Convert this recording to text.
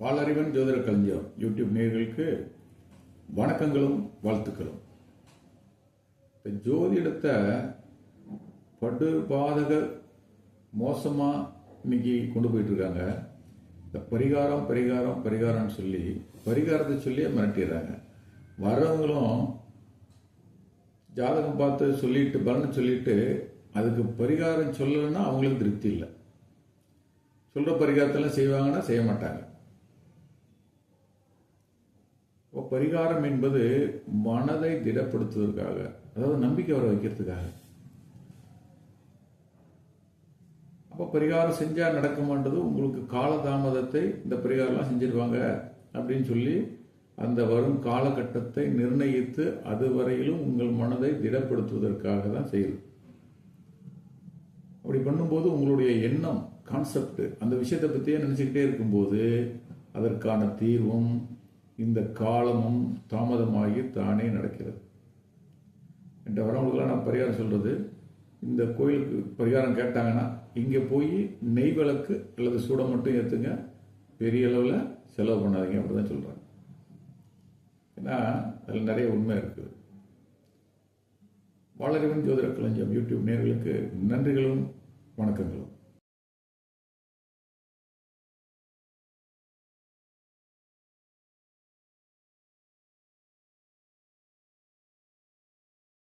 வாளறிவன் ஜோதிட களஞ்சியம் யூடியூப் நேயர்களுக்கு வணக்கங்களும் வாழ்த்துக்களும். இப்போ ஜோதிடத்தை படு பாதக மோசமாக இன்னைக்கு கொண்டு போயிட்டு இருக்காங்க. இந்த பரிகாரம்னு சொல்லி பரிகாரத்தை சொல்லியே மிரட்டிடுறாங்க. வர்றவங்களும் ஜாதகம் பார்த்து சொல்லிட்டு பலனை சொல்லிட்டு அதுக்கு பரிகாரம் சொல்லலைன்னா அவங்களுக்கு திருப்தி இல்லை. சொல்கிற பரிகாரத்தெல்லாம் செய்வாங்கன்னா செய்ய மாட்டாங்க. பரிகாரம் என்பது மனதை திடப்படுத்துவதற்காக, அதாவது நம்பிக்கை வர வைக்கிறதுக்காக. அப்போ பரிகாரம் செஞ்சால் நடக்குமான்றது உங்களுக்கு காலதாமதத்தை இந்த பரிகாரம்லாம் செஞ்சிருவாங்க அப்படின்னு சொல்லி அந்த வரும் காலகட்டத்தை நிர்ணயித்து அதுவரையிலும் உங்கள் மனதை திடப்படுத்துவதற்காக தான் செய்யுது. அப்படி பண்ணும்போது உங்களுடைய எண்ணம், கான்செப்ட், அந்த விஷயத்தை பற்றியே நினச்சிக்கிட்டே இருக்கும்போது அதற்கான தீர்வும் இந்த காலமும் தாமதமாகி தானே நடக்கிறது. என்ற வரவங்களுக்கெல்லாம் நான் பரிகாரம் சொல்கிறது, இந்த கோயிலுக்கு பரிகாரம் கேட்டாங்கன்னா இங்கே போய் நெய் விளக்கு அல்லது சூட மட்டும் ஏற்றுங்க, பெரிய அளவில் செலவு பண்ணாதீங்க அப்படி தான் சொல்கிறாங்க. ஏன்னா அதில் நிறைய உண்மை இருக்குது. வாளறிவன் ஜோதிட களஞ்சியம் யூடியூப் நேயர்களுக்கு நன்றிகளும் வணக்கங்களும்.